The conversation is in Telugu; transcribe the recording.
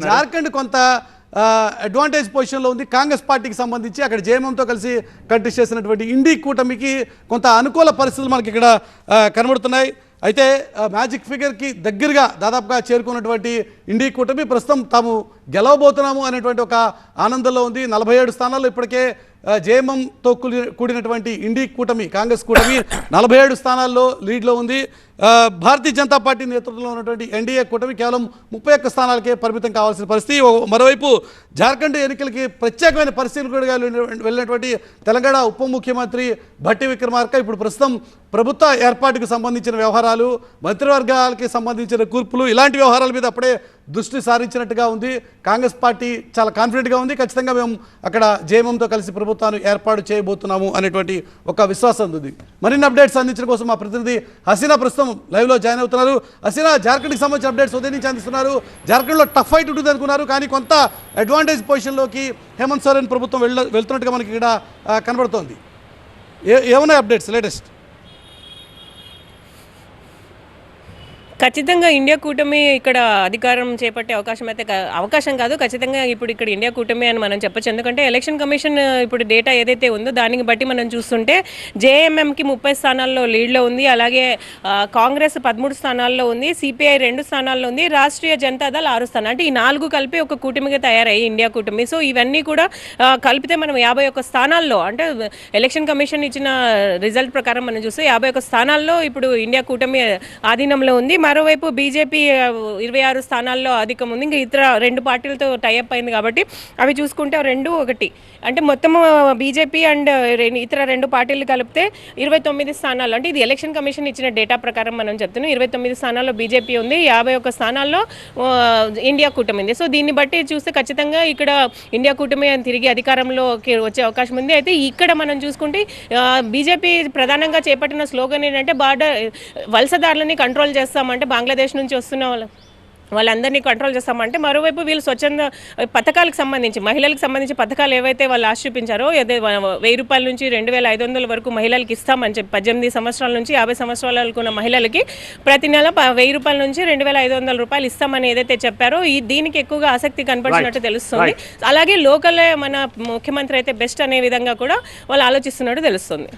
జార్ఖండ్ కొంత అడ్వాంటేజ్ పొజిషన్లో ఉంది. కాంగ్రెస్ పార్టీకి సంబంధించి అక్కడ జేఎంఎంతో కలిసి కంటెస్ట్ చేసినటువంటి ఇండి కూటమికి కొంత అనుకూల పరిస్థితులు మనకి ఇక్కడ కనబడుతున్నాయి. అయితే మ్యాజిక్ ఫిగర్కి దగ్గరగా దాదాపుగా చేరుకున్నటువంటి ఇండి కూటమి ప్రస్తుతం తాము గెలవబోతున్నాము అనేటువంటి ఒక ఆనందంలో ఉంది. 47 స్థానాల్లో ఇప్పటికే జేఎంఎంతో కూడినటువంటి ఇండి కూటమి కాంగ్రెస్ కూటమి 47 స్థానాల్లో లీడ్లో ఉంది. భారతీయ జనతా పార్టీ నేతృత్వంలో ఉన్నటువంటి ఎన్డీఏ కూటమి కేవలం 31 స్థానాలకే పరిమితం కావాల్సిన పరిస్థితి. మరోవైపు జార్ఖండ్ ఎన్నికలకి ప్రత్యేకమైన పరిశీలకుడిగా వెళ్ళినటువంటి తెలంగాణ ఉప ముఖ్యమంత్రి భట్టి విక్రమార్క ఇప్పుడు ప్రస్తుతం ప్రభుత్వ ఏర్పాటుకు సంబంధించిన వ్యవహారాలు, మంత్రివర్గాలకి సంబంధించిన కూర్పులు, ఇలాంటి వ్యవహారాల మీద అప్పుడే దృష్టి సారించినట్టుగా ఉంది. కాంగ్రెస్ పార్టీ చాలా కాన్ఫిడెంట్గా ఉంది. ఖచ్చితంగా మేము అక్కడ జేఎంఎంతో కలిసి ప్రభుత్వాన్ని ఏర్పాటు చేయబోతున్నాము అనేటువంటి ఒక విశ్వాసం ఉంది. మరిన్ని అప్డేట్స్ అందించడం కోసం మా ప్రతినిధి హసీనా ప్రస్తుతం లైవ్లో జాయిన్ అవుతున్నారు. హసీనా, జార్ఖండ్కి సంబంధించిన అప్డేట్స్ ఉదయం నుంచి అందిస్తున్నారు. జార్ఖండ్లో టఫ్ ఫైట్ ఉంటుంది అనుకున్నారు, కానీ కొంత అడ్వాంటేజ్ పొజిషన్లోకి హేమంత్ సోరెన్ ప్రభుత్వం వెళ్తున్నట్టుగా మనకి ఇక్కడ కనబడుతోంది. ఏమున్నాయి అప్డేట్స్ లేటెస్ట్? ఖచ్చితంగా ఇండియా కూటమి ఇక్కడ అధికారం చేపట్టే అవకాశం కాదు, ఖచ్చితంగా ఇప్పుడు ఇక్కడ ఇండియా కూటమి అని మనం చెప్పొచ్చు. ఎందుకంటే ఎలక్షన్ కమిషన్ ఇప్పుడు డేటా ఏదైతే ఉందో దానికి బట్టి మనం చూస్తుంటే జేఎంఎంకి 30 స్థానాల్లో లీడ్లో ఉంది, అలాగే కాంగ్రెస్ 13 స్థానాల్లో ఉంది, సిపిఐ 2 స్థానాల్లో ఉంది, రాష్ట్రీయ జనతాదళ్ 6 స్థానాలు. అంటే ఈ 4 కలిపి ఒక కూటమిగా తయారయ్యి ఇండియా కూటమి. సో ఇవన్నీ కూడా కలిపితే మనం 51 స్థానాల్లో, అంటే ఎలక్షన్ కమిషన్ ఇచ్చిన రిజల్ట్ ప్రకారం మనం చూస్తే 51 స్థానాల్లో ఇప్పుడు ఇండియా కూటమి ఆధీనంలో ఉంది. మరోవైపు బీజేపీ 26 స్థానాల్లో అధికం ఉంది. ఇంకా ఇతర 2 పార్టీలతో టైఅప్ అయింది కాబట్టి అవి చూసుకుంటే 2, 1 అంటే మొత్తము బీజేపీ అండ్ ఇతర 2 పార్టీలు కలిపితే 29 స్థానాలు. అంటే ఇది ఎలక్షన్ కమిషన్ ఇచ్చిన డేటా ప్రకారం మనం చెప్తున్నాం. 29 స్థానాల్లో బీజేపీ ఉంది, 51 స్థానాల్లో ఇండియా కూటమి ఉంది. సో దీన్ని బట్టి చూస్తే ఖచ్చితంగా ఇక్కడ ఇండియా కూటమి తిరిగి అధికారంలోకి వచ్చే అవకాశం ఉంది. అయితే ఇక్కడ మనం చూసుకుంటే బీజేపీ ప్రధానంగా చేపట్టిన స్లోగన్ ఏంటంటే వలసదారులని కంట్రోల్ చేస్తామంటే బంగ్లాదేశ్ నుంచి వస్తున్న వాళ్ళందరినీ కంట్రోల్ చేస్తామంటే, మరోవైపు వీళ్ళు స్వచ్ఛంద పథకాలకు సంబంధించి మహిళలకు సంబంధించి పథకాలు ఏవైతే వాళ్ళు ఆశ చూపించారో 1000 రూపాయల నుంచి 2500 వరకు మహిళలకు ఇస్తామని చెప్పి 18 సంవత్సరాల నుంచి 50 సంవత్సరాలకు ఉన్న మహిళలకి ప్రతి నెల 1000 రూపాయల నుంచి 2500 రూపాయలు ఇస్తామని ఏదైతే చెప్పారో దీనికి ఎక్కువగా ఆసక్తి కనపడినట్టు తెలుస్తుంది. అలాగే లోకల్ మన ముఖ్యమంత్రి అయితే బెస్ట్ అనే విధంగా కూడా వాళ్ళు ఆలోచిస్తున్నట్టు తెలుస్తుంది.